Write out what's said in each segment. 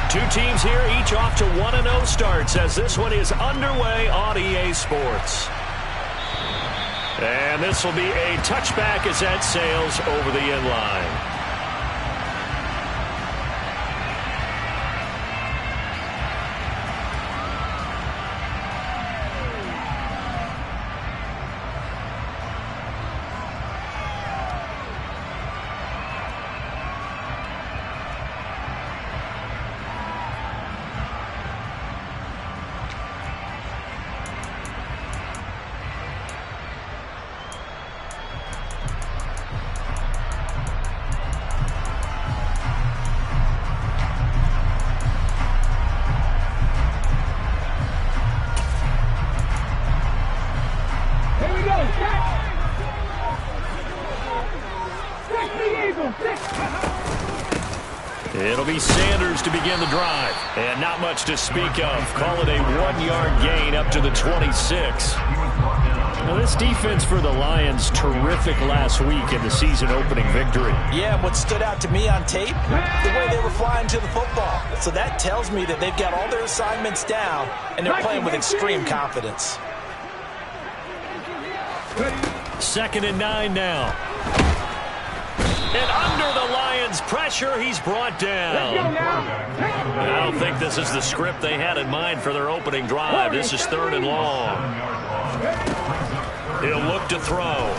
Two teams here, each off to 1-0 starts as this one is underway on EA Sports. And this will be a touchback as that sails over the end line. It'll be Sanders to begin the drive. And not much to speak of. Call it a 1-yard gain up to the 26. Now, this defense for the Lions, terrific last week in the season-opening victory. Yeah, and what stood out to me on tape, the way they were flying to the football. So that tells me that they've got all their assignments down, and they're playing with extreme confidence. 2nd and 9 now. And under the Lions' pressure, he's brought down. I don't think this is the script they had in mind for their opening drive. This is 3rd and long. He'll look to throw.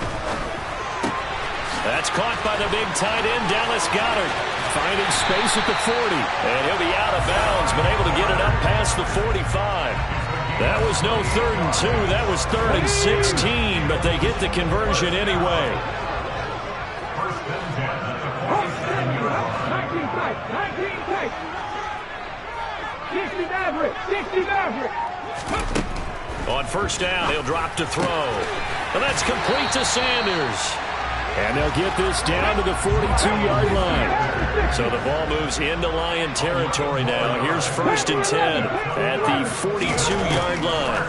That's caught by the big tight end, Dallas Goedert. Finding space at the 40. And he'll be out of bounds, but able to get it up past the 45. That was no 3rd and 2. That was 3rd and 16, but they get the conversion anyway. On 1st down, he'll drop to throw. And that's complete to Sanders. And they'll get this down to the 42-yard line. So the ball moves into Lion territory now. Here's 1st and 10 at the 42-yard line.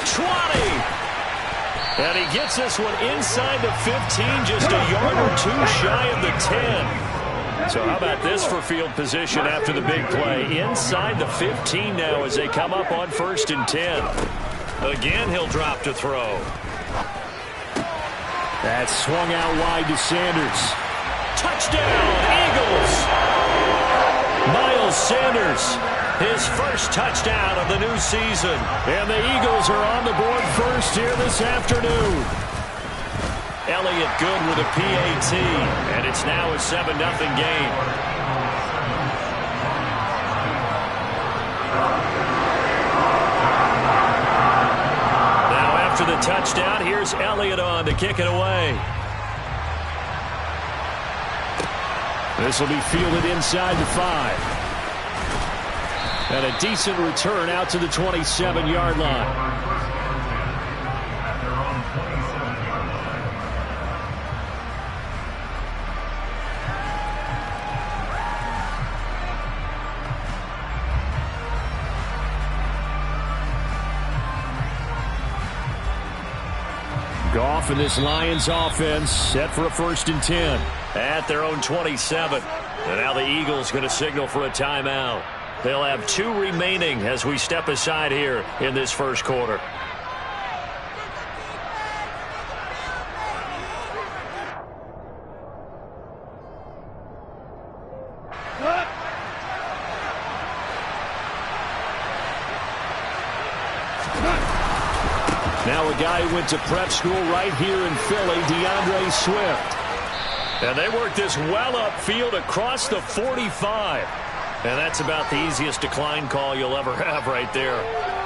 20! And he gets this one inside the 15, just a yard or two shy of the 10. So how about this for field position after the big play? Inside the 15 now as they come up on 1st and 10. Again, he'll drop to throw. That's swung out wide to Sanders. Touchdown, Eagles! Miles Sanders, his first touchdown of the new season. And the Eagles are on the board first here this afternoon. Elliott good with a PAT, and it's now a 7-0 game. Now after the touchdown, here's Elliott on to kick it away. This will be fielded inside the 5. And a decent return out to the 27-yard line. Goff and this Lions offense set for a 1st and 10 at their own 27. And now the Eagles going to signal for a timeout. They'll have 2 remaining as we step aside here in this first quarter. Now a guy who went to prep school right here in Philly, DeAndre Swift. And they work this well upfield across the 45. And that's about the easiest decline call you'll ever have right there.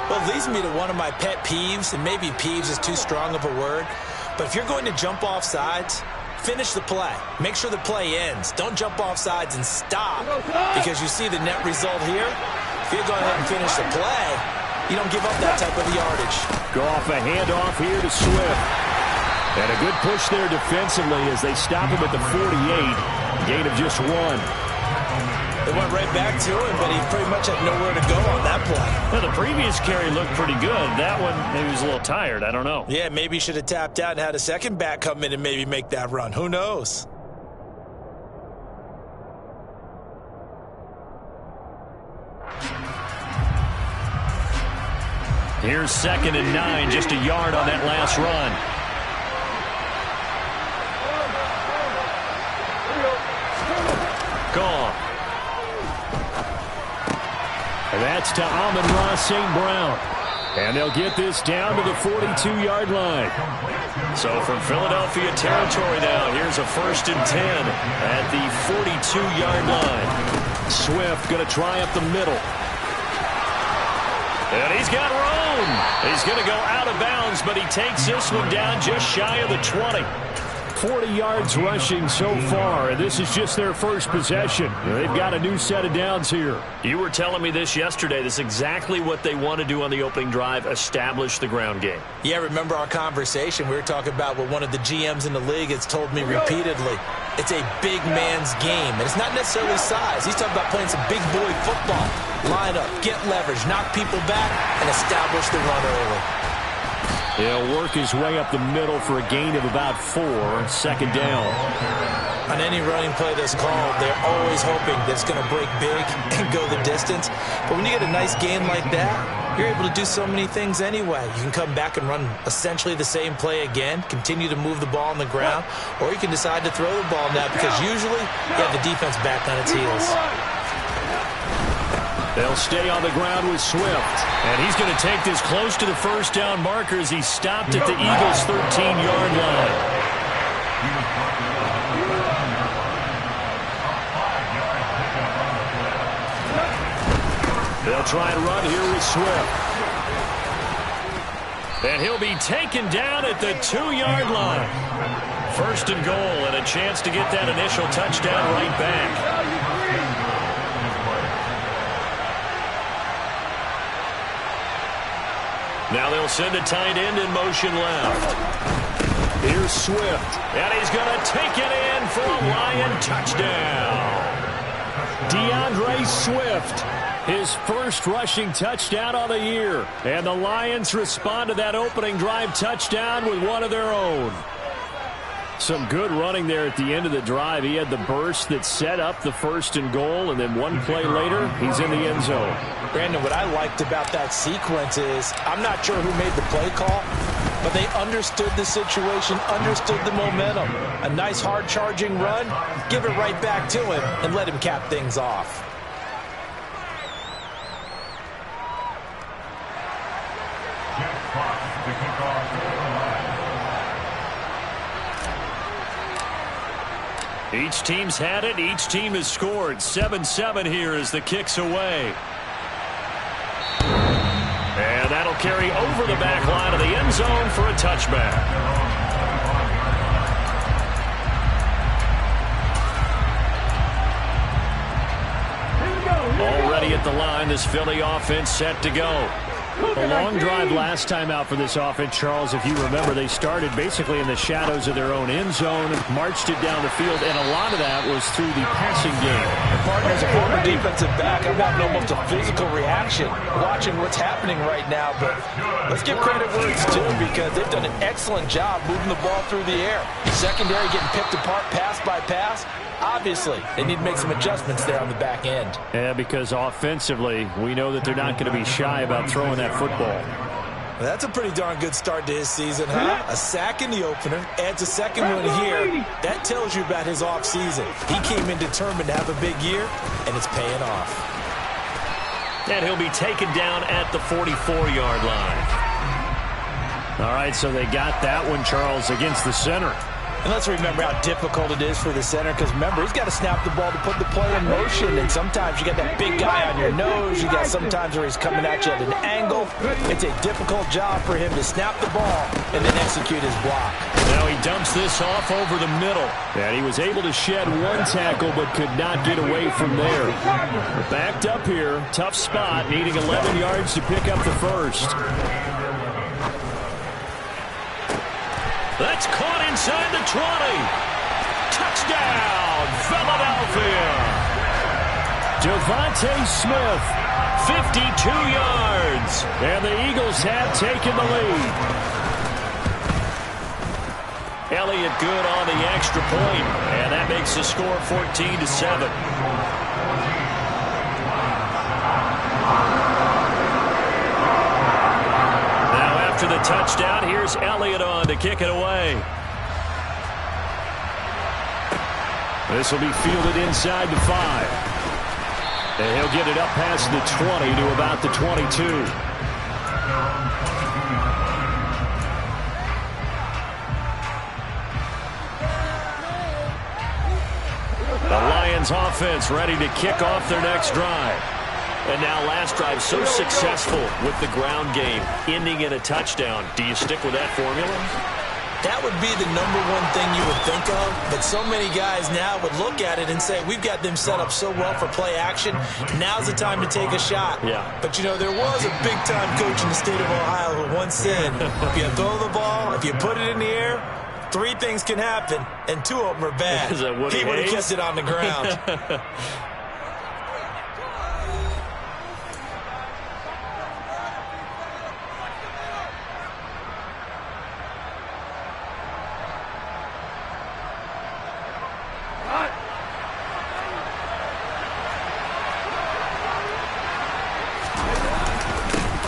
Well, it leads me to one of my pet peeves, and maybe peeves is too strong of a word. But if you're going to jump off sides, finish the play. Make sure the play ends. Don't jump off sides and stop. Because you see the net result here. If you go ahead and finish the play, you don't give up that type of yardage. Goff a handoff here to Swift. And a good push there defensively as they stop him at the 48. Gain of just 1. They went right back to him, but he pretty much had nowhere to go on that play. Well, the previous carry looked pretty good. That one, maybe he was a little tired. I don't know. Yeah, maybe he should have tapped out and had a second back come in and maybe make that run. Who knows? Here's 2nd and 9, just a yard on that last run. Gone. And that's to Amon-Ra St. Brown. And they'll get this down to the 42-yard line. So from Philadelphia territory now, here's a 1st and 10 at the 42-yard line. Swift going to try up the middle. And he's got room. He's going to go out of bounds, but he takes this one down just shy of the 20. 40 yards rushing so far, and this is just their first possession. They've got a new set of downs here. You were telling me this yesterday. This is exactly what they want to do on the opening drive, establish the ground game. Yeah, remember our conversation? We were talking about what one of the GMs in the league has told me repeatedly. It's a big man's game, and it's not necessarily size. He's talking about playing some big boy football. Line up, get leverage, knock people back, and establish the run early. He'll work his way up the middle for a gain of about 4, 2nd down. On any running play that's called, they're always hoping that it's going to break big and go the distance. But when you get a nice gain like that, you're able to do so many things anyway. You can come back and run essentially the same play again, continue to move the ball on the ground, or you can decide to throw the ball now because usually you have the defense back on its heels. They'll stay on the ground with Swift. And he's going to take this close to the 1st down marker as he stopped at the Eagles' 13-yard line. They'll try and run here with Swift. And he'll be taken down at the 2-yard line. 1st and goal, and a chance to get that initial touchdown right back. Now they'll send a tight end in motion left. Here's Swift. And he's going to take it in for a Lion touchdown. DeAndre Swift, his first rushing touchdown of the year. And the Lions respond to that opening drive touchdown with one of their own. Some good running there at the end of the drive. He had the burst that set up the 1st and goal, and then one play later, he's in the end zone. Brandon, what I liked about that sequence is I'm not sure who made the play call, but they understood the situation, understood the momentum. A nice hard-charging run, give it right back to him, and let him cap things off. Each team's had it. Each team has scored. 7-7 here as the kick's away. And that'll carry over the back line of the end zone for a touchback. Already at the line, this Philly offense set to go. A long drive last time out for this offense, Charles. If you remember, they started basically in the shadows of their own end zone, marched it down the field, and a lot of that was through the passing game. And partners, a former defensive back, I'm having almost a physical reaction watching what's happening right now. But let's give credit where it's due because they've done an excellent job moving the ball through the air. Secondary getting picked apart pass by pass. Obviously, they need to make some adjustments there on the back end. Yeah, because offensively, we know that they're not going to be shy about throwing that football. Well, that's a pretty darn good start to his season, huh? A sack in the opener, adds a second one here. That tells you about his offseason. He came in determined to have a big year, and it's paying off. And he'll be taken down at the 44-yard line. All right, so they got that one, Charles, against the center. And let's remember how difficult it is for the center because, remember, he's got to snap the ball to put the play in motion. And sometimes you got that big guy on your nose. You got sometimes where he's coming at you at an angle. It's a difficult job for him to snap the ball and then execute his block. Now he dumps this off over the middle. And he was able to shed one tackle but could not get away from there. Backed up here. Tough spot. Needing 11 yards to pick up the first. That's caught inside the 20. Touchdown, Philadelphia. Devontae Smith, 52 yards. And the Eagles have taken the lead. Elliott good on the extra point, and that makes the score 14-7. a touchdown. Here's Elliott on to kick it away. This will be fielded inside the 5. And he'll get it up past the 20 to about the 22. The Lions offense ready to kick off their next drive. And now last drive so successful with the ground game, ending in a touchdown. Do you stick with that formula? That would be the #1 thing you would think of, but so many guys now would look at it and say, we've got them set up so well for play action, now's the time to take a shot. Yeah. But, you know, there was a big-time coach in the state of Ohio who once said, if you throw the ball, if you put it in the air, 3 things can happen, and 2 of them are bad. Is that Woody He would have Hayes? kept it on the ground.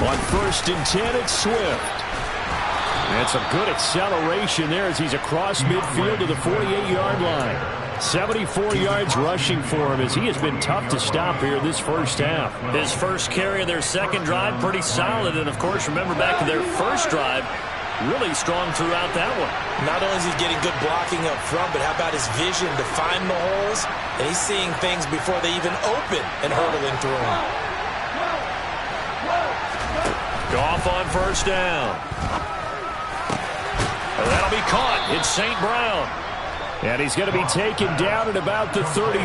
On 1st and 10, it's Swift. And some good acceleration there as he's across midfield to the 48-yard line. 74 yards rushing for him as he has been tough to stop here this first half. His first carry of their second drive, pretty solid. And, of course, remember back to their first drive, really strong throughout that one. Not only is he getting good blocking up front, but how about his vision to find the holes? And he's seeing things before they even open and hurdling through them. Goff on first down. And that'll be caught. It's St. Brown. And he's going to be taken down at about the 33.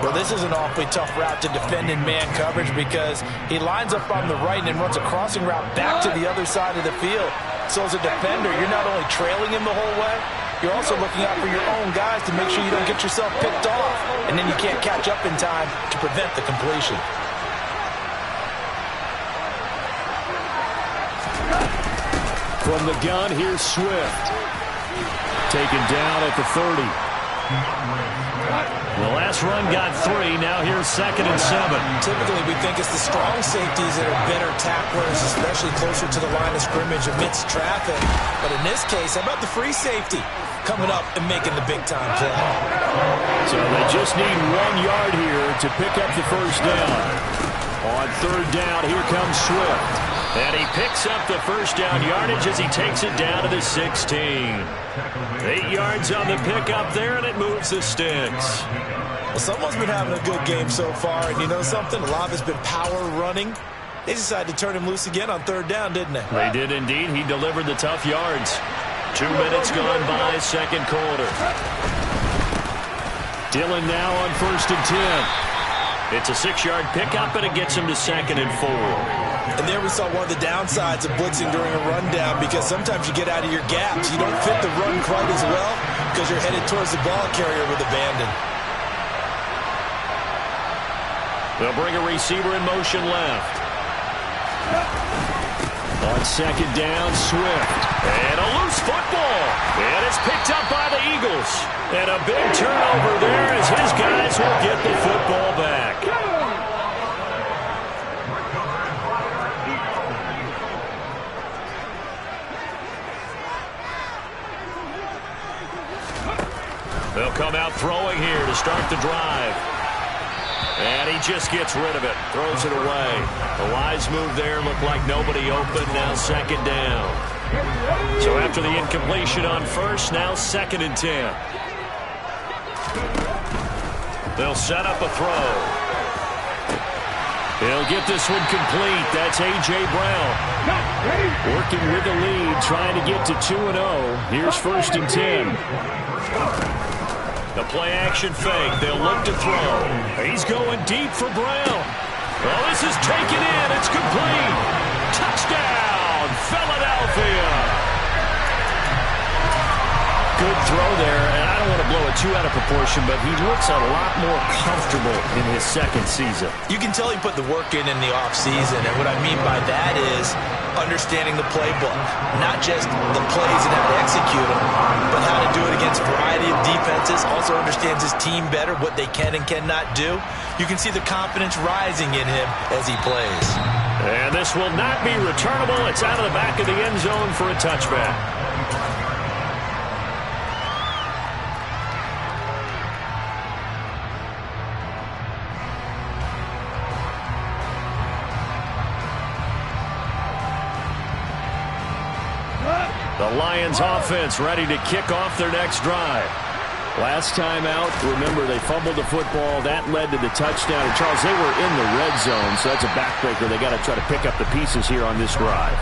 Well, this is an awfully tough route to defend in man coverage because he lines up on the right and then runs a crossing route back to the other side of the field. So as a defender, you're not only trailing him the whole way, you're also looking out for your own guys to make sure you don't get yourself picked off. And then you can't catch up in time to prevent the completion. From the gun, here's Swift. Taken down at the 30. The last run got 3. Now here's 2nd and 7. Typically, we think it's the strong safeties that are better tacklers, especially closer to the line of scrimmage amidst traffic. But in this case, how about the free safety coming up and making the big-time play? So they just need 1 yard here to pick up the first down. On 3rd down, here comes Swift. And he picks up the first down yardage as he takes it down to the 16. 8 yards on the pickup there, and it moves the sticks. Well, someone's been having a good game so far, and you know something? A lot of it's been power running. They decided to turn him loose again on 3rd down, didn't they? They did indeed. He delivered the tough yards. 2 minutes gone by, second quarter. Dillon now on 1st and 10. It's a 6-yard pickup, and it gets him to 2nd and 4. And there we saw one of the downsides of blitzing during a rundown because sometimes you get out of your gaps. You don't fit the run quite as well because you're headed towards the ball carrier with abandon. They'll bring a receiver in motion left. On 2nd down, Swift. And a loose football. And it's picked up by the Eagles. And a big turnover there as his guys will get the football back. They'll come out throwing here to start the drive. And he just gets rid of it, throws it away. A wise move there, looked like nobody open, now 2nd down. So after the incompletion on 1st, now 2nd and 10. They'll set up a throw. He'll get this one complete. That's A.J. Brown. Working with the lead, trying to get to 2-0. Here's 1st and 10. The play-action fake. They'll look to throw. He's going deep for Brown. Well, this is taken in. It's complete. Touchdown, Philadelphia. Good throw there, and I don't want to blow it too out of proportion, but he looks a lot more comfortable in his 2nd season. You can tell he put the work in the offseason, and what I mean by that is understanding the playbook. Not just the plays and how to execute them, but how to do it against a variety of defenses. Also understands his team better, what they can and cannot do. You can see the confidence rising in him as he plays. And this will not be returnable. It's out of the back of the end zone for a touchback. The Lions offense ready to kick off their next drive. Last time out, remember, they fumbled the football. That led to the touchdown. And, Charles, they were in the red zone, so that's a backbreaker. They got to try to pick up the pieces here on this drive.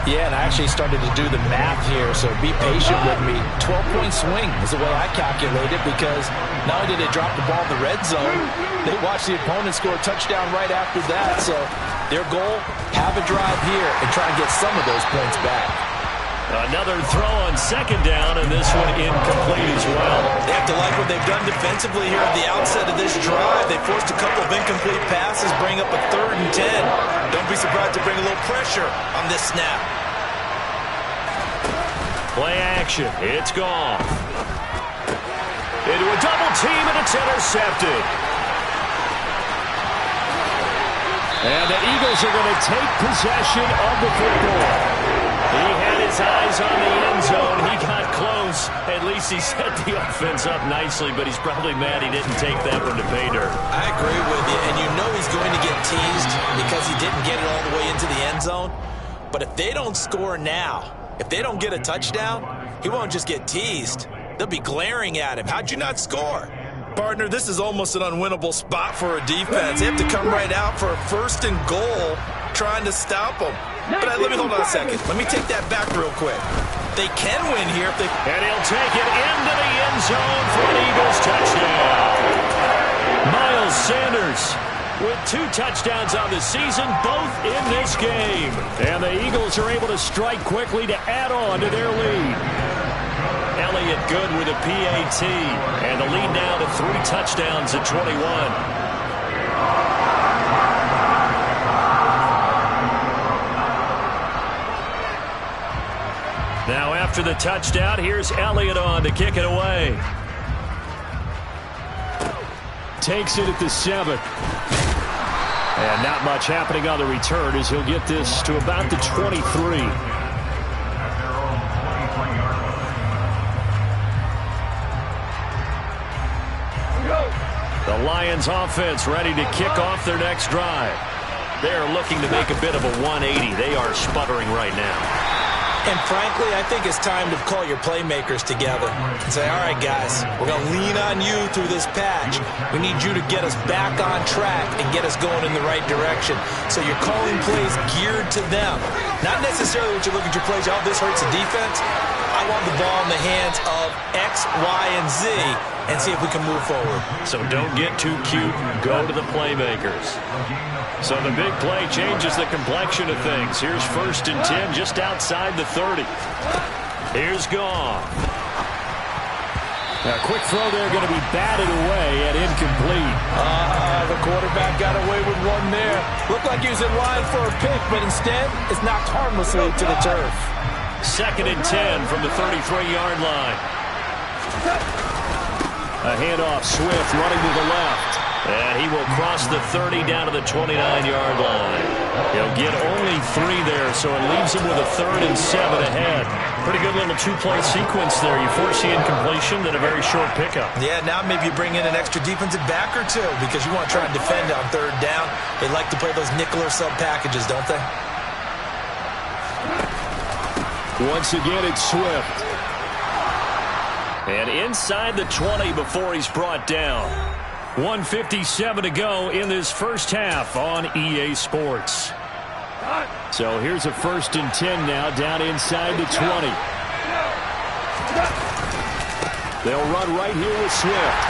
Yeah, and I actually started to do the math here, so be patient with me. 12-point swing is the way I calculate it, because not only did they drop the ball in the red zone, they watched the opponent score a touchdown right after that. So their goal, have a drive here and try and get some of those points back. Another throw on second down, and this one incomplete as well. They have to like what they've done defensively here at the outset of this drive. They forced a couple of incomplete passes, bring up a 3rd and 10. Don't be surprised to bring a little pressure on this snap. Play action. It's gone. Into a double team, and it's intercepted. And the Eagles are going to take possession of the football. He had his eyes on the end zone. He got close. At least he set the offense up nicely, but he's probably mad he didn't take that one to pay dirt. I agree with you, and you know he's going to get teased because he didn't get it all the way into the end zone. But if they don't score now, if they don't get a touchdown, he won't just get teased. They'll be glaring at him. How'd you not score? Partner, this is almost an unwinnable spot for a defense. They have to come right out for a 1st and goal trying to stop them. But let me hold on a second. Let me take that back real quick. They can win here if they... And he'll take it into the end zone for an Eagles touchdown. Miles Sanders with 2 touchdowns on the season, both in this game. And the Eagles are able to strike quickly to add on to their lead. Elliott good with a PAT. And the lead now to 3 touchdowns at 21. Now after the touchdown, here's Elliott on to kick it away. Takes it at the 7. And not much happening on the return as he'll get this to about the 23. The Lions offense ready to kick off their next drive. They're looking to make a bit of a 180. They are sputtering right now. And frankly, I think it's time to call your playmakers together and say, all right, guys, we're going to lean on you through this patch. We need you to get us back on track and get us going in the right direction. So you're calling plays geared to them. Not necessarily what you look at your plays, oh, this hurts the defense. I want the ball in the hands of X, Y, and Z and see if we can move forward. So don't get too cute. Go to the playmakers. So the big play changes the complexion of things. Here's 1st and 10 just outside the 30. Here's Goff. A quick throw there going to be batted away and incomplete. The quarterback got away with one there. Looked like he was in line for a pick, but instead it's knocked harmlessly to the turf. 2nd and 10 from the 33-yard line. A handoff, Swift running to the left. And he will cross the 30 down to the 29-yard line. He'll get only 3 there, so it leaves him with a 3rd and 7 ahead. Pretty good little 2-play sequence there. You force the incompletion, then a very short pickup. Yeah, now maybe you bring in an extra defensive back or 2 because you want to try and defend on 3rd down. They like to play those nickel or sub packages, don't they? Once again, it's Swift. And inside the 20 before he's brought down. 1:57 to go in this first half on EA Sports. So here's a 1st and 10 now down inside the 20. They'll run right here with Swift.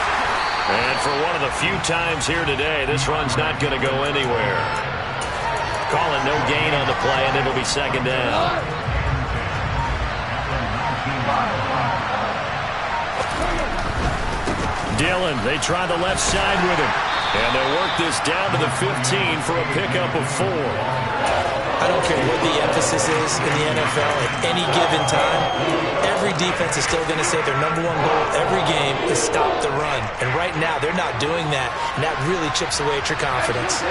And for one of the few times here today, this run's not going to go anywhere. Calling no gain on the play, and it'll be 2nd down. Dillon, they try the left side with him. And they'll work this down to the 15 for a pickup of 4. I don't care what the emphasis is in the NFL at any given time. Every defense is still going to say their #1 goal every game is stop the run. And right now, they're not doing that. And that really chips away at your confidence.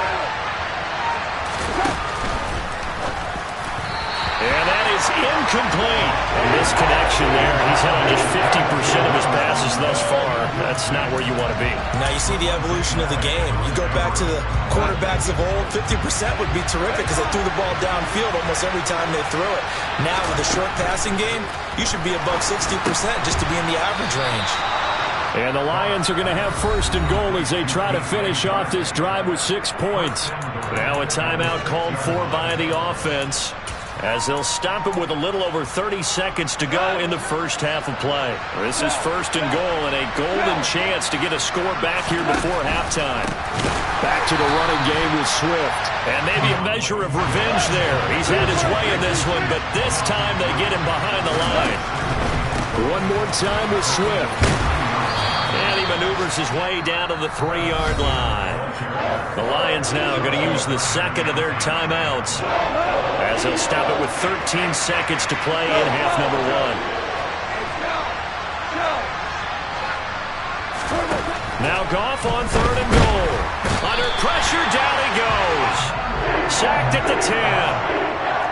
And that is incomplete. A misconnection there. He's had on just 50% of his passes thus far. That's not where you want to be. Now you see the evolution of the game. You go back to the quarterbacks of old, 50% would be terrific because they threw the ball downfield almost every time they threw it. Now with a short passing game, you should be above 60% just to be in the average range. And the Lions are going to have first and goal as they try to finish off this drive with 6 points. Now a timeout called for by the offense, as they'll stop it with a little over 30 seconds to go in the first half of play. This is first and goal and a golden chance to get a score back here before halftime. Back to the running game with Swift. And maybe a measure of revenge there. He's had his way in this one, but this time they get him behind the line. One more time with Swift. And he maneuvers his way down to the 3-yard line. The Lions now are going to use the second of their timeouts, as they'll stop it with 13 seconds to play in half number 1. Now Goff on 3rd and goal. Under pressure, down he goes. Sacked at the 10.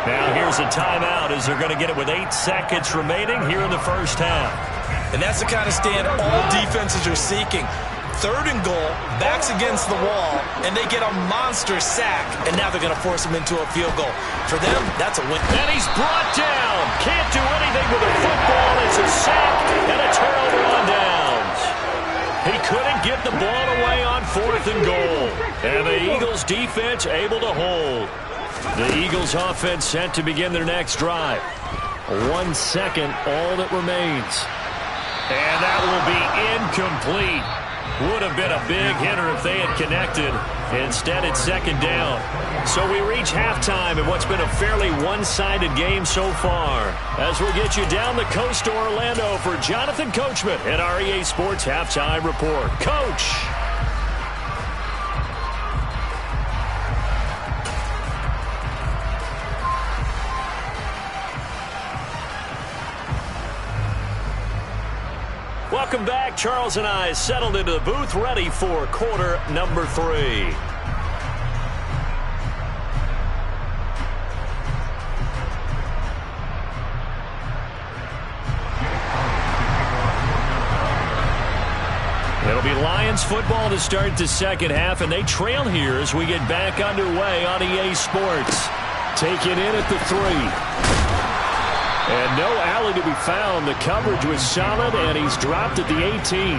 Now here's a timeout as they're going to get it with 8 seconds remaining here in the first half. And that's the kind of stand all defenses are seeking. 3rd and goal, backs against the wall, and they get a monster sack, and now they're going to force him into a field goal. For them, that's a win. And he's brought down. Can't do anything with a football. It's a sack and a turnover on downs. He couldn't get the ball away on 4th and goal. And the Eagles defense able to hold. The Eagles offense set to begin their next drive. 1 second, all that remains. And that will be incomplete. Would have been a big hitter if they had connected. Instead, it's 2nd down. So we reach halftime in what's been a fairly one-sided game so far. As we'll get you down the coast to Orlando for Jonathan Coachman at our EA Sports Halftime Report. Coach! Welcome back. Charles and I settled into the booth, ready for quarter number 3. It'll be Lions football to start the second half, and they trail here as we get back underway on EA Sports. Taken in at the 3. And no alley to be found. The coverage was solid, and he's dropped at the 18.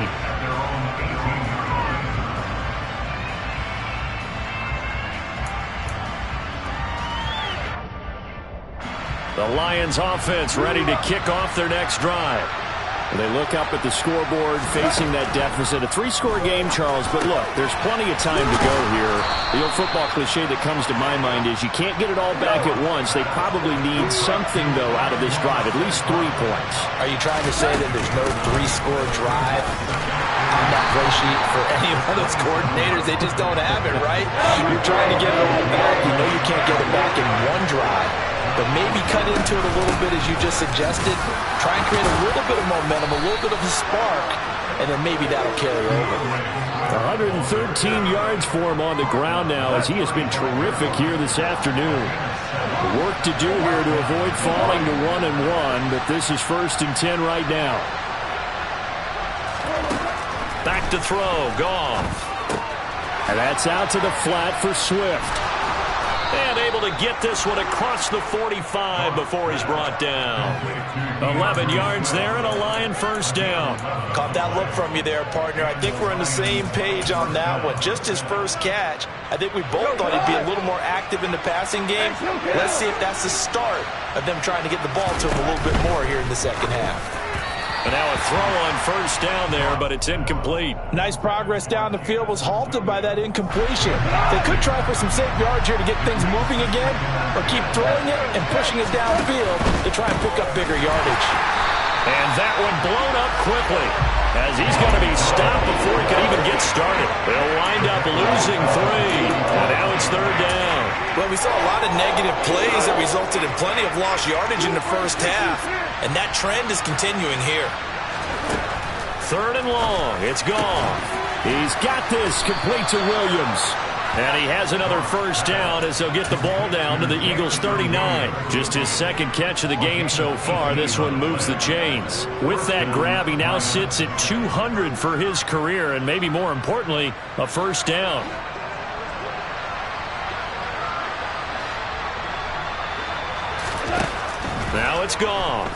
The Lions offense ready to kick off their next drive. They look up at the scoreboard, facing that deficit. A 3-score game, Charles, but look, there's plenty of time to go here. The old football cliche that comes to my mind is you can't get it all back at once. They probably need something, though, out of this drive, at least 3 points. Are you trying to say that there's no 3-score drive on that play sheet for any of those coordinators? They just don't have it, right? You're trying to get it all back. You know you can't get it back in one drive. But maybe cut into it a little bit, as you just suggested. Try and create a little bit of momentum, a little bit of a spark, and then maybe that'll carry over. 113 yards for him on the ground now, as he has been terrific here this afternoon. Work to do here to avoid falling to 1-1, but this is 1st and 10 right now. Back to throw, Goff. And that's out to the flat for Swift. And able to get this one across the 45 before he's brought down. 11 yards there and a Lion first down. Caught that look from you there, partner. I think we're on the same page on that one. Just his first catch. I think we both thought he'd be a little more active in the passing game. Let's see if that's the start of them trying to get the ball to him a little bit more here in the second half. And now a throw on first down there, but it's incomplete. Nice progress down the field, was halted by that incompletion. They could try for some safe yards here to get things moving again, or keep throwing it and pushing it downfield to try and pick up bigger yardage. And that one blown up quickly, as he's going to be stopped before he can even get started. They'll wind up losing 3, and now it's 3rd down. Well, we saw a lot of negative plays that resulted in plenty of lost yardage in the first half, and that trend is continuing here. 3rd and long. It's gone. He's got this complete to Williams. And he has another first down as they'll get the ball down to the Eagles' 39. Just his second catch of the game so far. This one moves the chains. With that grab, he now sits at 200 for his career, and maybe more importantly, a first down. Now it's gone.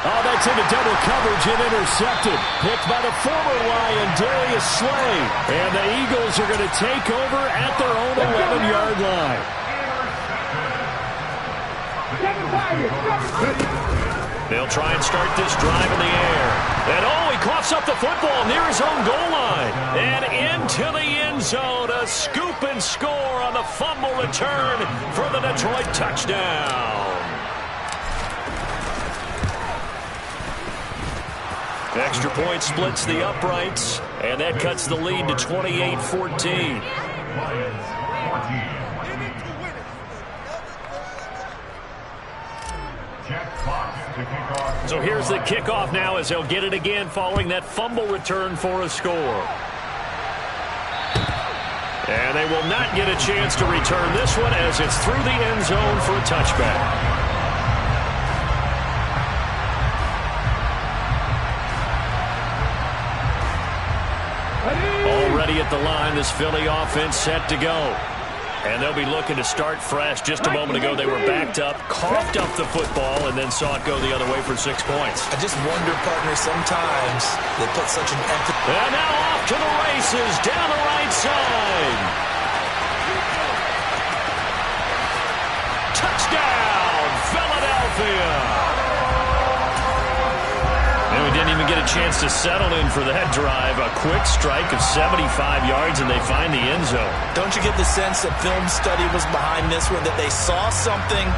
Oh, that's into double coverage and intercepted. Picked by the former Lion, Darius Slay. And the Eagles are going to take over at their own 11-yard line. They'll try and start this drive in the air. And oh, he coughs up the football near his own goal line. And into the end zone, a scoop and score on the fumble return for the Detroit touchdown. Extra point splits the uprights, and that cuts the lead to 28-14. So here's the kickoff now as they'll get it again following that fumble return for a score. And they will not get a chance to return this one as it's through the end zone for a touchback. Already at the line, this Philly offense set to go. And they'll be looking to start fresh. Just a moment ago, they were backed up, coughed up the football, and then saw it go the other way for 6 points. I just wonder, partner, sometimes they put such an emphasis. And now off to the races, down the right side. Touchdown, Philadelphia. And we didn't even get a chance to settle in for that drive. A quick strike of 75 yards, and they find the end zone. Don't you get the sense that film study was behind this one, that they saw something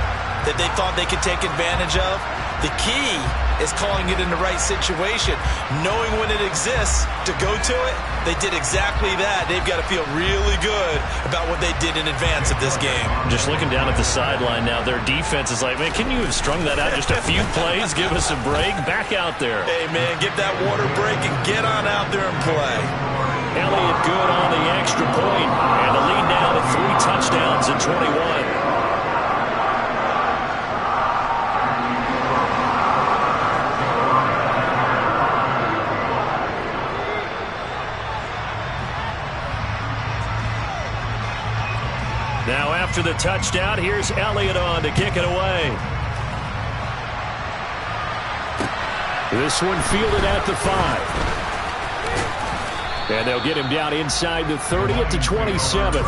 that they thought they could take advantage of? The key is calling it in the right situation, knowing when it exists to go to it. They did exactly that. They've got to feel really good about what they did in advance of this game. Just looking down at the sideline now, their defense is like, man, can you have strung that out just a few plays? Give us a break. Back out there. Hey, man, get that water break and get on out there and play. Elliott good on the extra point, and the lead now to 3 touchdowns and 21. Now after the touchdown, here's Elliott on to kick it away. This one fielded at the 5. And they'll get him down inside the 30 at the 27.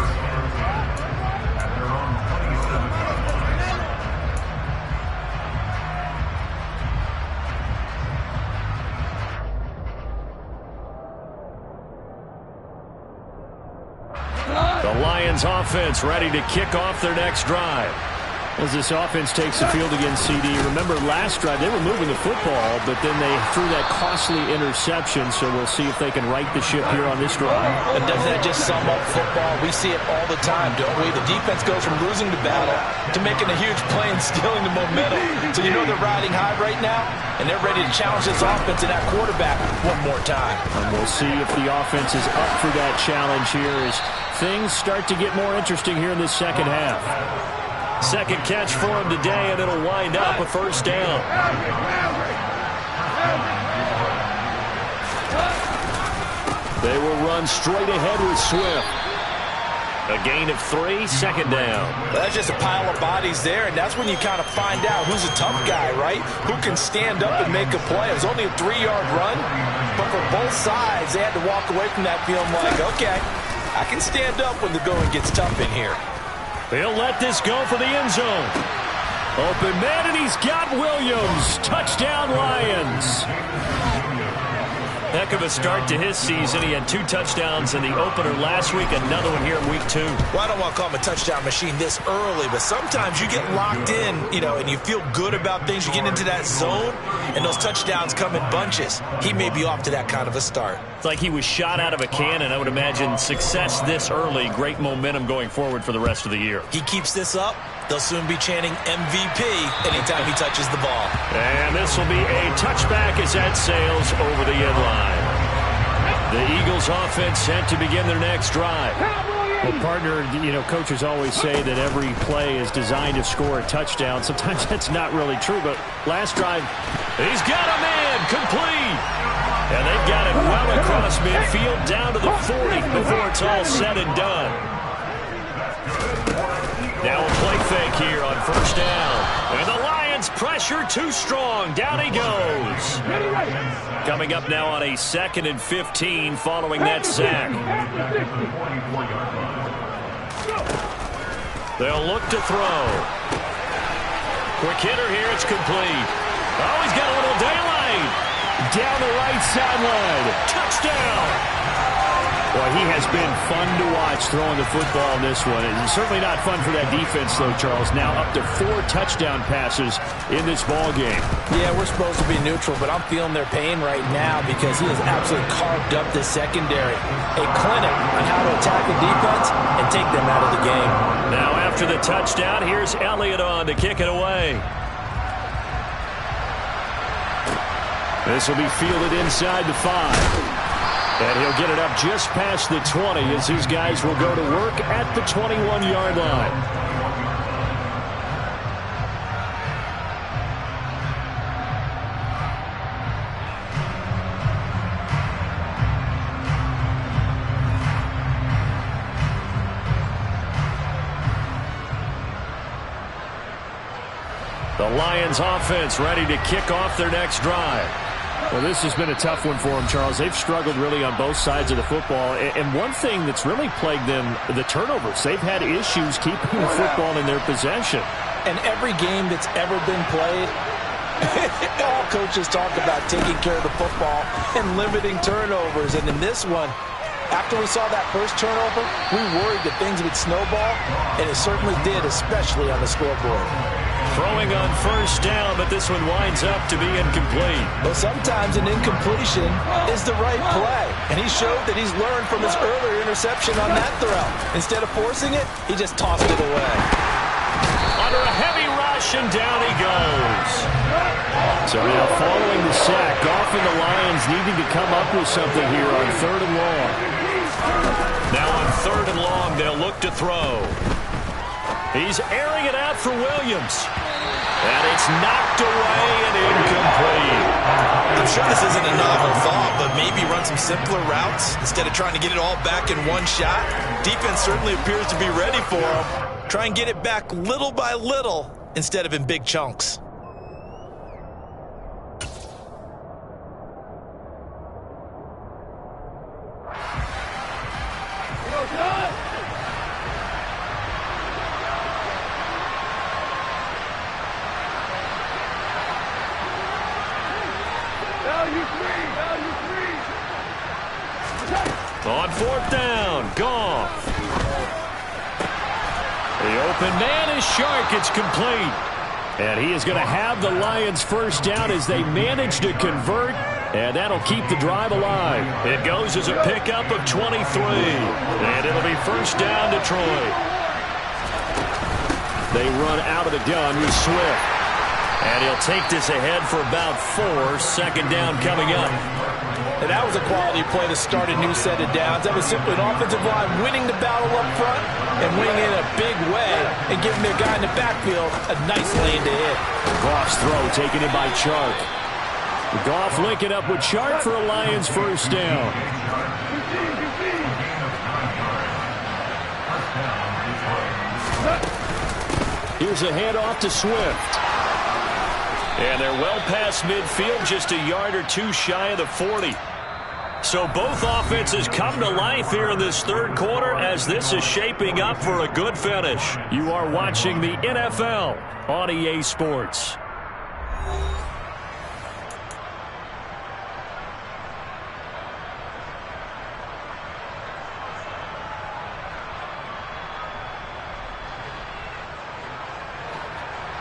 Offense ready to kick off their next drive. As this offense takes the field against CD, remember last drive they were moving the football, but then they threw that costly interception, so we'll see if they can right the ship here on this drive. And doesn't that just sum up football? We see it all the time, don't we? The defense goes from losing to battle to making a huge play and stealing the momentum. So you know they're riding high right now, and they're ready to challenge this offense and that quarterback one more time. And we'll see if the offense is up for that challenge here as things start to get more interesting here in this second half. Second catch for him today, and it'll wind up a first down. They will run straight ahead with Swift. A gain of 3, second down. Well, that's just a pile of bodies there, and that's when you kind of find out who's a tough guy, right? Who can stand up and make a play. It was only a 3-yard run, but for both sides, they had to walk away from that feeling like, okay, I can stand up when the going gets tough in here. He'll let this go for the end zone. Open man, and he's got Williams. Touchdown, Lions. Heck of a start to his season. He had 2 touchdowns in the opener last week, another one here in week 2. Well, I don't want to call him a touchdown machine this early, but sometimes you get locked in, and you feel good about things. You get into that zone, and those touchdowns come in bunches. He may be off to that kind of a start. It's like he was shot out of a cannon. I would imagine success this early, great momentum going forward for the rest of the year. He keeps this up, they'll soon be chanting MVP anytime he touches the ball. And this will be a touchback as that sails over the end line. The Eagles Eagles offense set to begin their next drive. Well, partner, coaches always say that every play is designed to score a touchdown. Sometimes that's not really true, but last drive, he's got a man complete. And they've got it well across midfield down to the 40 before it's all said and done. Now a play fake here on first down. And the Lions pressure too strong. Down he goes. Coming up now on a 2nd and 15 following that sack. They'll look to throw. Quick hitter here. It's complete. Oh, he's got a little daylight. Down the right sideline. Touchdown. Well, he has been fun to watch throwing the football in this one. It's certainly not fun for that defense, though, Charles. Now up to 4 touchdown passes in this ball game. Yeah, we're supposed to be neutral, but I'm feeling their pain right now because he has absolutely carved up the secondary. A clinic on how to attack the defense and take them out of the game. Now after the touchdown, here's Elliott on to kick it away. This will be fielded inside the 5. And he'll get it up just past the 20 as his guys will go to work at the 21-yard line. The Lions offense ready to kick off their next drive. Well, this has been a tough one for them, Charles. They've struggled really on both sides of the football. And one thing that's really plagued them, the turnovers. They've had issues keeping the football in their possession. And every game that's ever been played, all coaches talk about taking care of the football and limiting turnovers. And in this one, after we saw that first turnover, we worried that things would snowball, and it certainly did, especially on the scoreboard. Throwing on first down, but this one winds up to be incomplete. But sometimes an incompletion is the right play. And he showed that he's learned from his earlier interception on that throw. Instead of forcing it, he just tossed it away. Under a heavy rush, and down he goes. So now following the sack, Goff and the Lions needing to come up with something here on 3rd and long. Now on 3rd and long, they'll look to throw. He's airing it out for Williams. And it's knocked away and incomplete. I'm sure this isn't a novel thought, but maybe run some simpler routes instead of trying to get it all back in one shot. Defense certainly appears to be ready for him. Try and get it back little by little instead of in big chunks. On 4th down, Goff. The open man is Shark. It's complete. And he is going to have the Lions first down as they manage to convert. And that'll keep the drive alive. It goes as a pickup of 23. And it'll be first down Detroit. They run out of the gun with Swift. And he'll take this ahead for about 4. 2nd down coming up. And that was a quality play to start a new set of downs. That was simply an offensive line winning the battle up front and winning it in a big way and giving their guy in the backfield a nice lane to hit. Goff's throw taken in by Chark. Goff linking up with Chark for a Lions first down. Here's a handoff to Swift. And they're well past midfield, just a yard or 2 shy of the 40. So both offenses come to life here in this 3rd quarter as this is shaping up for a good finish. You are watching the NFL on EA Sports.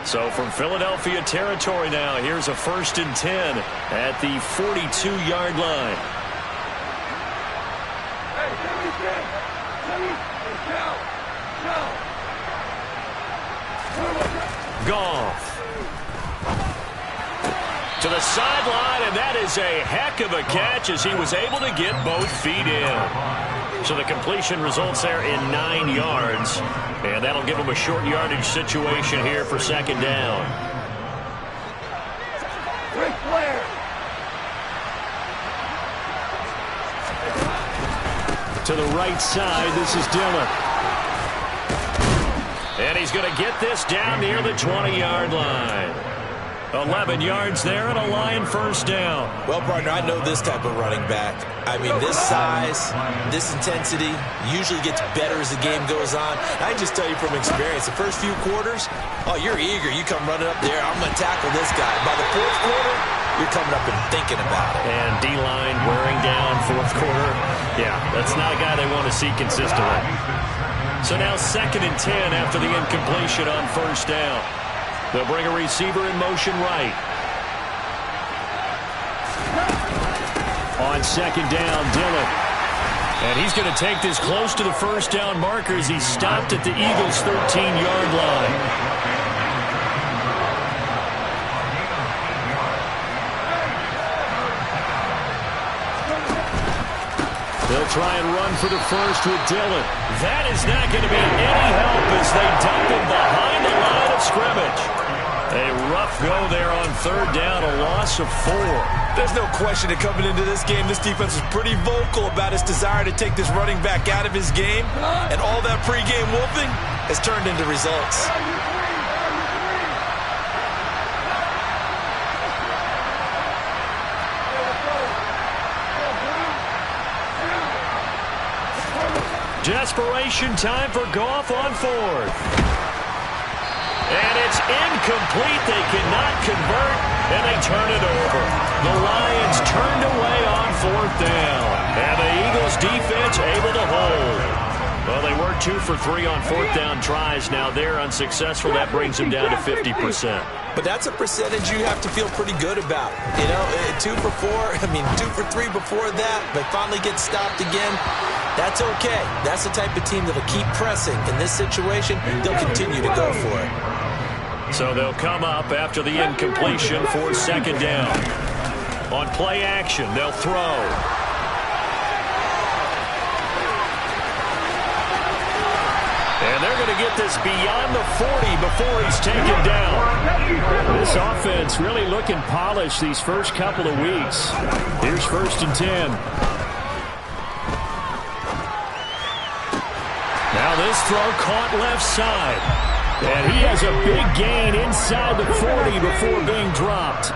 So from Philadelphia territory now, here's a 1st and 10 at the 42-yard line. Goff. To the sideline, and that is a heck of a catch as he was able to get both feet in. So the completion results there in 9 yards, and that'll give him a short yardage situation here for second down. To the right side, this is Dillon. And he's going to get this down near the 20-yard line. 11 yards there and a Lion first down. Well, partner, I know this type of running back. I mean, this size, this intensity usually gets better as the game goes on. I can just tell you from experience, the first few quarters, oh, you're eager. You come running up there, I'm going to tackle this guy. By the fourth quarter, you're coming up and thinking about it. And D-line wearing down fourth quarter. Yeah, that's not a guy they want to see consistently. So now 2nd and 10 after the incompletion on first down. They'll bring a receiver in motion right. On second down, Dillon. And he's going to take this close to the first down marker as he stopped at the Eagles' 13-yard line. They'll try and run for the first with Dillon. That is not going to be any help as they dump him behind the line of scrimmage. A rough go there on third down, a loss of 4. There's no question that coming into this game, this defense was pretty vocal about its desire to take this running back out of his game, and all that pregame wolfing has turned into results. Desperation time for Goff on fourth. And it's incomplete. They cannot convert, and they turn it over. The Lions turned away on fourth down. And the Eagles defense able to hold. Well, they were 2 for 3 on fourth down tries. Now they're unsuccessful. That brings them down to 50%. But that's a percentage you have to feel pretty good about. You know, 2 for 4, I mean 2 for 3 before that. They finally get stopped again. That's okay. That's the type of team that'll keep pressing. In this situation, they'll continue to go for it. So they'll come up after the incompletion for second down. On play action, they'll throw. And they're going to get this beyond the 40 before he's taken down. This offense really looking polished these first couple of weeks. Here's 1st and 10. Now this throw caught left side. And he has a big gain inside the 40 before being dropped.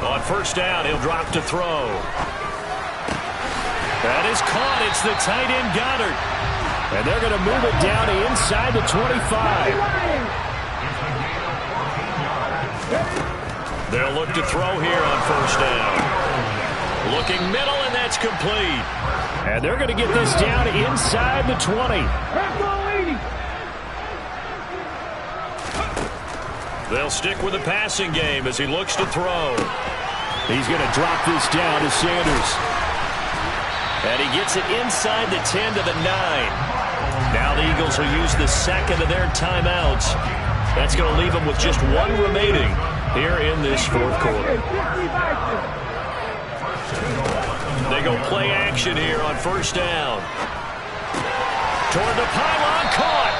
On first down, he'll drop to throw. That is caught. It's the tight end Goddard. And they're going to move it down to inside the 25. They'll look to throw here on first down. Looking middle, and that's complete. And they're going to get this down inside the 20. They'll stick with the passing game as he looks to throw. He's going to drop this down to Sanders. And he gets it inside the 10 to the 9. Now the Eagles will use the second of their timeouts. That's going to leave them with just 1 remaining here in this fourth quarter. They go play action here on first down. Toward the pylon, caught.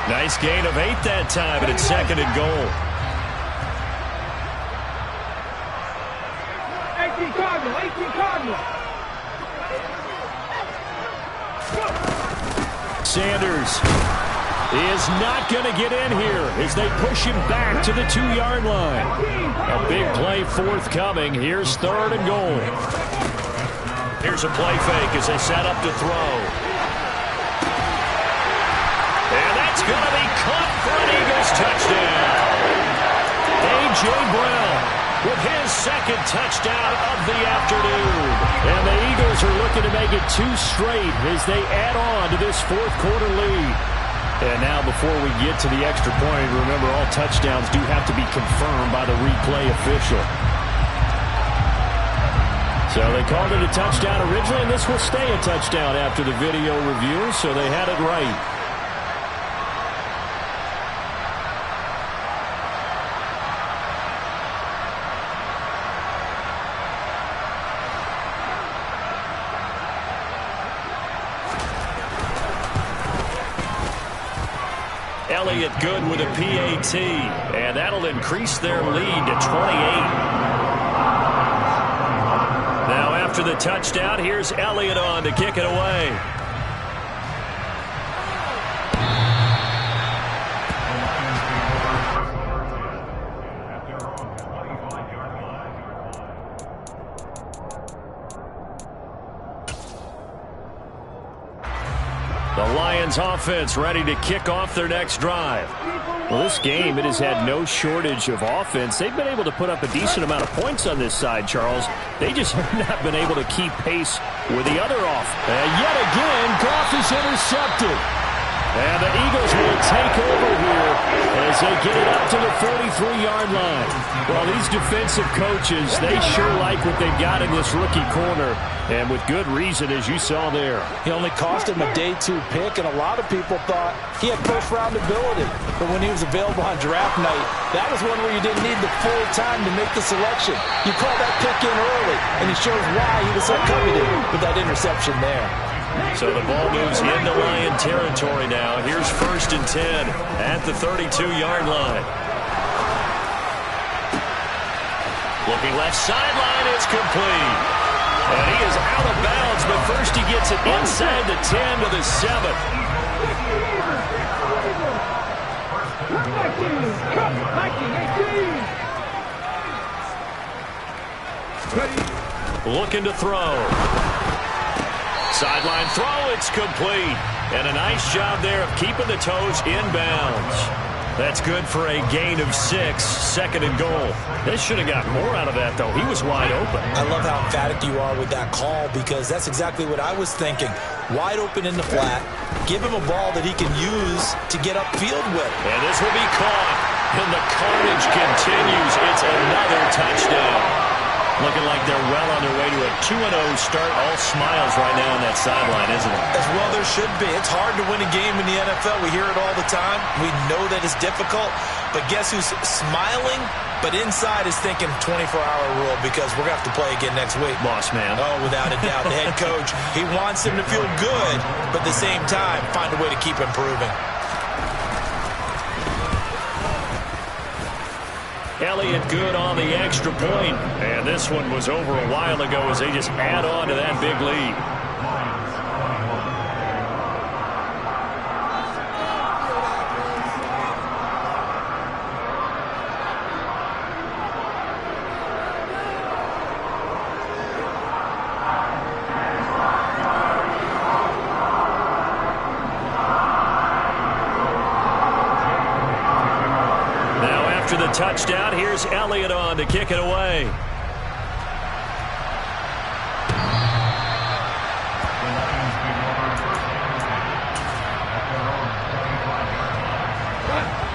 Nice gain of 8 that time, and it's 2nd and goal. 18 Cardinal. Sanders is not going to get in here as they push him back to the 2-yard line. A big play forthcoming. Here's 3rd and goal. Here's a play fake as they set up to throw. And that's going to be caught for an Eagles touchdown. A.J. Brown with his 2nd touchdown of the afternoon. And the Eagles are looking to make it 2 straight as they add on to this fourth quarter lead. And now before we get to the extra point, remember all touchdowns do have to be confirmed by the replay official. So they called it a touchdown originally, and this will stay a touchdown after the video review, so they had it right. Elliott good with a PAT, and that'll increase their lead to 28. Now after the touchdown, here's Elliott on to kick it away. The Lions offense ready to kick off their next drive. Well, this game, it has had no shortage of offense. They've been able to put up a decent amount of points on this side, Charles. They just have not been able to keep pace with the other off. And yet again, Goff is intercepted. And the Eagles will take over here as they get it up to the 43-yard line. Well, these defensive coaches, they sure like what they've got in this rookie corner, and with good reason, as you saw there. He only cost him a day 2 pick, and a lot of people thought he had first-round ability. But when he was available on draft night, that was one where you didn't need the full time to make the selection. You call that pick in early, and it shows why he was so coveted with that interception there. So the ball moves into Lion territory now. Here's 1st and 10 at the 32-yard line. Looking left sideline, it's complete. And he is out of bounds, but first he gets it inside the 10 to the 7. Looking to throw. Sideline throw, it's complete. And a nice job there of keeping the toes inbounds. That's good for a gain of 6, 2nd and goal. They should have got more out of that, though. He was wide open. I love how emphatic you are with that call, because that's exactly what I was thinking. Wide open in the flat. Give him a ball that he can use to get upfield with. And this will be caught. And the carnage continues. It's another touchdown. Looking like they're well on their way to a 2-0 start. All smiles right now on that sideline, isn't it? As well there should be. It's hard to win a game in the NFL. We hear it all the time. We know that it's difficult. But guess who's smiling, but inside is thinking 24-hour rule, because we're going to have to play again next week. Boss man. Oh, without a doubt. The head coach, he wants him to feel good, but at the same time, find a way to keep improving. Elliott good on the extra point. And this one was over a while ago as they just add on to that big lead. The touchdown, here's Elliott on to kick it away.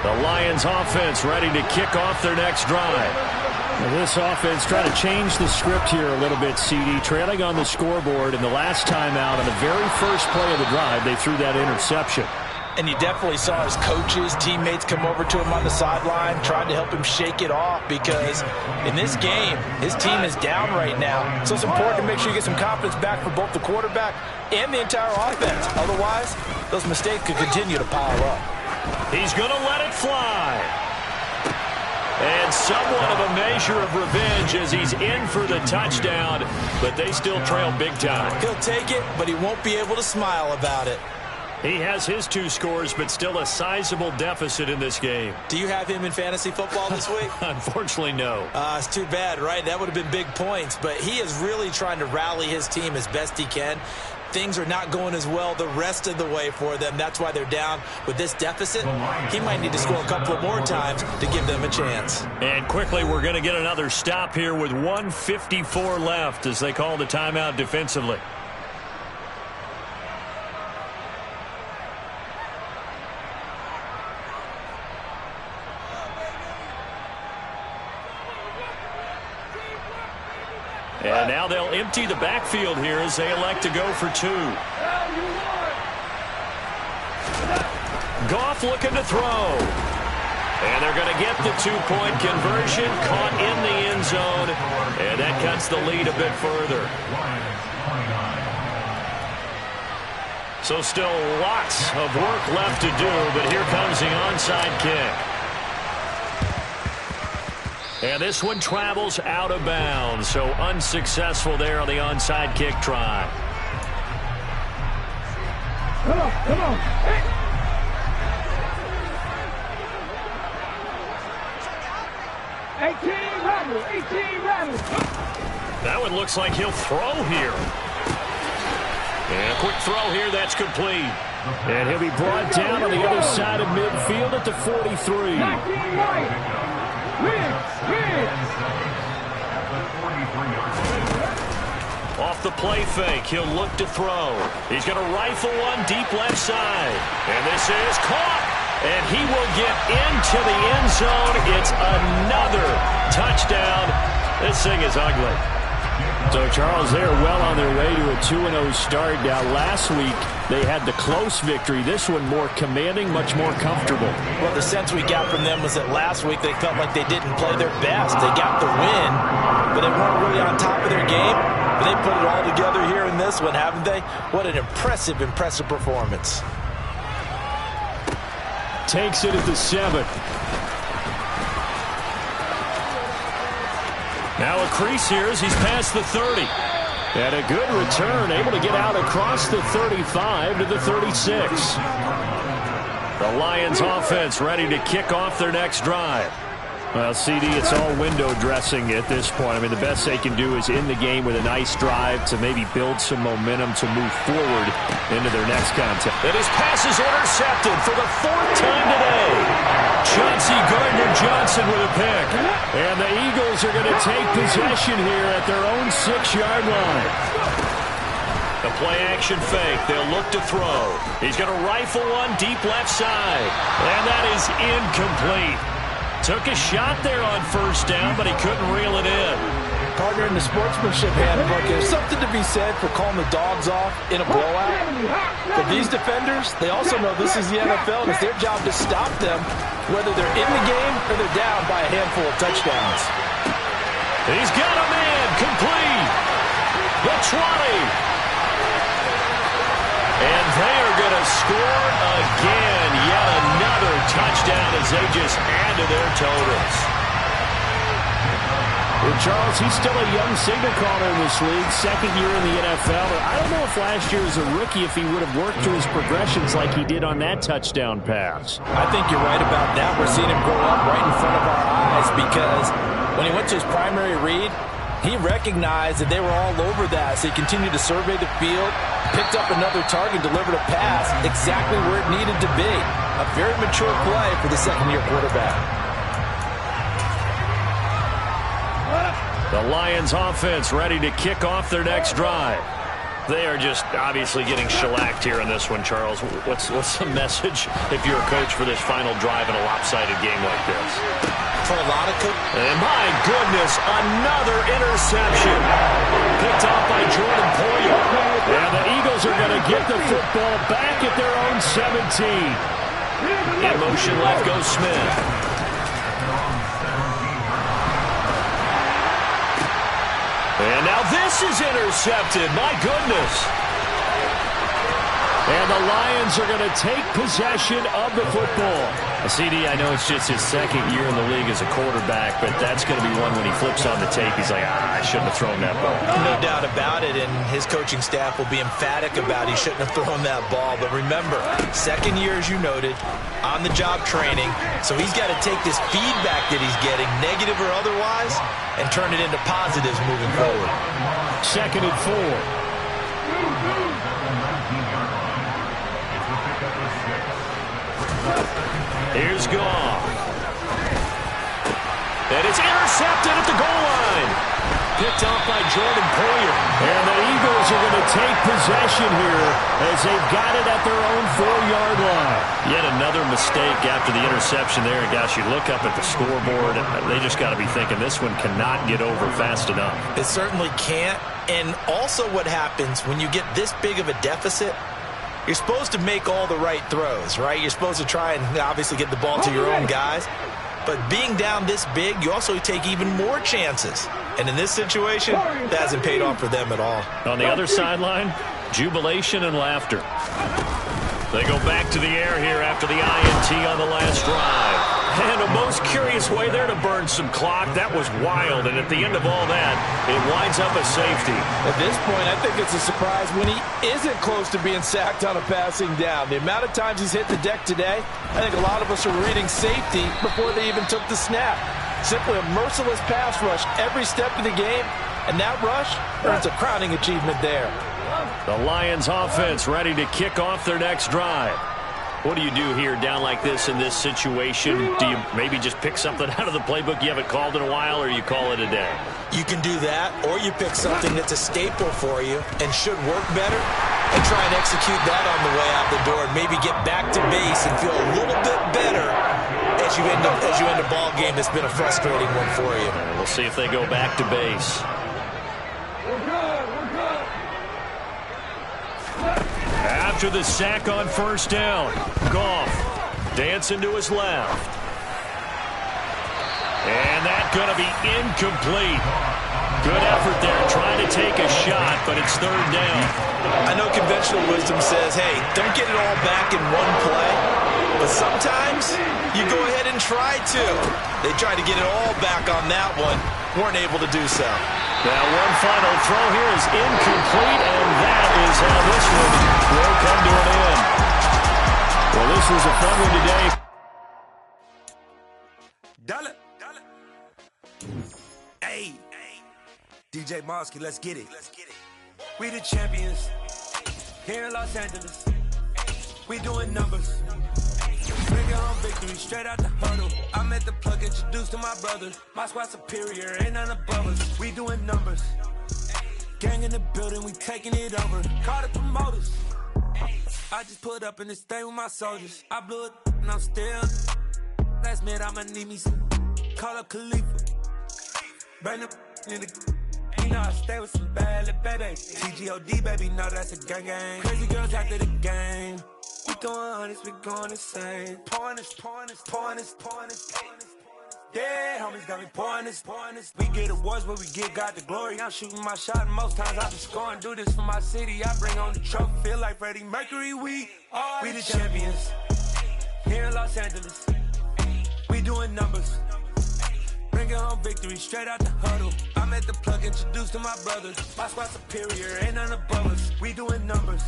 The Lions offense ready to kick off their next drive. Now this offense trying to change the script here a little bit, CD. Trailing on the scoreboard, and the last time out on the very first play of the drive, they threw that interception. And you definitely saw his coaches, teammates come over to him on the sideline, tried to help him shake it off, because in this game, his team is down right now. So it's important to make sure you get some confidence back for both the quarterback and the entire offense. Otherwise, those mistakes could continue to pile up. He's going to let it fly. And somewhat of a measure of revenge as he's in for the touchdown, but they still trail big time. He'll take it, but he won't be able to smile about it. He has his 2 scores, but still a sizable deficit in this game. Do you have him in fantasy football this week? Unfortunately, no. It's too bad, right? That would have been big points, but he is really trying to rally his team as best he can. Things are not going as well the rest of the way for them. That's why they're down with this deficit. He might need to score a couple of more times to give them a chance. And quickly, we're going to get another stop here with 1:54 left as they call the timeout defensively. And now they'll empty the backfield here as they elect to go for 2. Goff looking to throw. And they're going to get the 2-point conversion, caught in the end zone, and that cuts the lead a bit further. So still lots of work left to do, but here comes the onside kick. And this one travels out of bounds, so unsuccessful there on the onside kick try. Come on, come on. Hey. That one looks like he'll throw here. And a quick throw here, that's complete. And he'll be brought down on the other side of midfield at the 43. Off the play fake, he'll look to throw. He's going to rifle one deep left side. And this is caught. And he will get into the end zone. It's another touchdown. This thing is ugly. So, Charles, they are well on their way to a 2-0 start. Now, last week, they had the close victory. This one more commanding, much more comfortable. Well, the sense we got from them was that last week they felt like they didn't play their best. They got the win, but they weren't really on top of their game. But they put it all together here in this one, haven't they? What an impressive, impressive performance. Takes it at the 7. Now a crease here as he's past the 30. And a good return, able to get out across the 35 to the 36. The Lions offense ready to kick off their next drive. Well, CD, it's all window dressing at this point. I mean, the best they can do is end the game with a nice drive to maybe build some momentum to move forward into their next contest. And his pass is intercepted for the 4th time today. Chauncey Gardner-Johnson with a pick. And the Eagles are going to take possession here at their own 6-yard line. The play action fake. They'll look to throw. He's going to rifle one deep left side. And that is incomplete. Took a shot there on first down, but he couldn't reel it in. Partner, in the sportsmanship handbook, there's something to be said for calling the dogs off in a blowout. But these defenders, they also know this is the NFL, and it's their job to stop them, whether they're in the game or they're down by a handful of touchdowns. He's got a man, complete. The 20. And they are going to score again. Yet another touchdown as they just add to their totals. Well, Charles, he's still a young signal caller in this league, second year in the NFL. I don't know if last year as a rookie, if he would have worked through his progressions like he did on that touchdown pass. I think you're right about that. We're seeing him grow up right in front of our eyes because when he went to his primary read, he recognized that they were all over that, so he continued to survey the field, picked up another target, delivered a pass exactly where it needed to be. A very mature play for the second-year quarterback. The Lions offense ready to kick off their next drive. They are just obviously getting shellacked here in this one, Charles. What's the message if you're a coach for this final drive in a lopsided game like this? For a lot of and my goodness, another interception. Picked off by Jordan Poyer. And the Eagles are going to get the football back at their own 17. In motion left goes Smith. And now this is intercepted. My goodness. And the Lions are going to take possession of the football. CD, I know it's just his second year in the league as a quarterback, but that's going to be one when he flips on the tape, he's like, I shouldn't have thrown that ball. No doubt about it, and his coaching staff will be emphatic about he shouldn't have thrown that ball. But remember, second year, as you noted, on-the-job training, so he's got to take this feedback that he's getting, negative or otherwise, and turn it into positives moving forward. 2nd and 4. Here's Goff. And it's intercepted at the goal line. Picked off by Jordan Poyer. And the Eagles are going to take possession here as they've got it at their own 4-yard line. Yet another mistake after the interception there. And gosh, you look up at the scoreboard, and they just got to be thinking this one cannot get over fast enough. It certainly can't. And also what happens when you get this big of a deficit, you're supposed to make all the right throws, right? You're supposed to try and obviously get the ball to your own guys. But being down this big, you also take even more chances. And in this situation, that hasn't paid off for them at all. On the other sideline, Jubilation and laughter. They go back to the air here after the INT on the last drive. And a most curious way there to burn some clock. That was wild, and at the end of all that, it winds up a safety. At this point, I think it's a surprise when he isn't close to being sacked on a passing down. The amount of times he's hit the deck today, I think a lot of us are reading safety before they even took the snap. Simply a merciless pass rush every step of the game, and that rush earns a crowning achievement there. The Lions offense ready to kick off their next drive. What do you do here down like this in this situation? Do you maybe just pick something out of the playbook you haven't called in a while, or you call it a day? You can do that, or you pick something that's a staple for you and should work better and try and execute that on the way out the door and maybe get back to base and feel a little bit better as you end a ball game that's been a frustrating one for you. We'll see if they go back to base. After the sack on first down, Goff dancing to his left. And that's going to be incomplete. Good effort there, trying to take a shot, but it's third down. I know conventional wisdom says, hey, don't get it all back in one play. But sometimes you go ahead and try to. They tried to get it all back on that one. Weren't able to do so. Now one final throw here is incomplete, and that is how this one will come to an end. Well, this was a fun one today. Hey, DJ Mosky, let's get it. We the champions here in Los Angeles. We doing numbers. Bring it home victory, straight out the huddle. I'm at the plug, introduced to my brothers. My squad superior, ain't none above us. We doing numbers. Gang in the building, we taking it over. Call the promoters. I just put up in this thing with my soldiers. I blew it and I'm still. Last minute, I'ma need me some. Call up Khalifa. Bring the in the. You know I stay with some bad little babies. TGOD, baby, know that's a gang gang. Crazy girls after the game. We going honest, we going insane. Pouring this. Yeah, homies got me pouring this. We get awards, but we get God the glory. I'm shooting my shot, and most times I be scoring. Do this for my city, I bring on the trophy. Feel like Freddie Mercury, we the champions. Here in Los Angeles, we doing numbers. Bring it home victory, straight out the huddle. I'm at the plug, introduced to my brothers. My squad superior, ain't none above us. We doing numbers.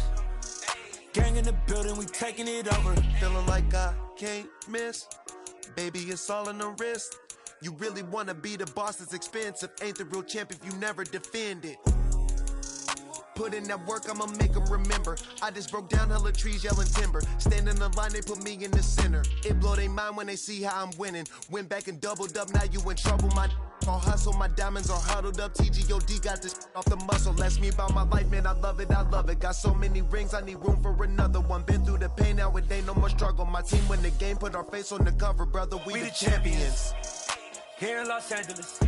Gang in the building, we taking it over. Feeling like I can't miss. Baby, it's all in the wrist. You really wanna be the boss, it's expensive. Ain't the real champ if you never defend it. Put in that work, I'ma make them remember. I just broke down hella trees, yelling timber. Stand in the line, they put me in the center. It blow their mind when they see how I'm winning. Went back and doubled up, now you in trouble. My all hustle, my diamonds are huddled up. TGOD got this off the muscle. That's me about my life, man, I love it. Got so many rings, I need room for another one. Been through the pain, now it ain't no more struggle. My team win the game, put our face on the cover, brother. We the champions. Here in Los Angeles,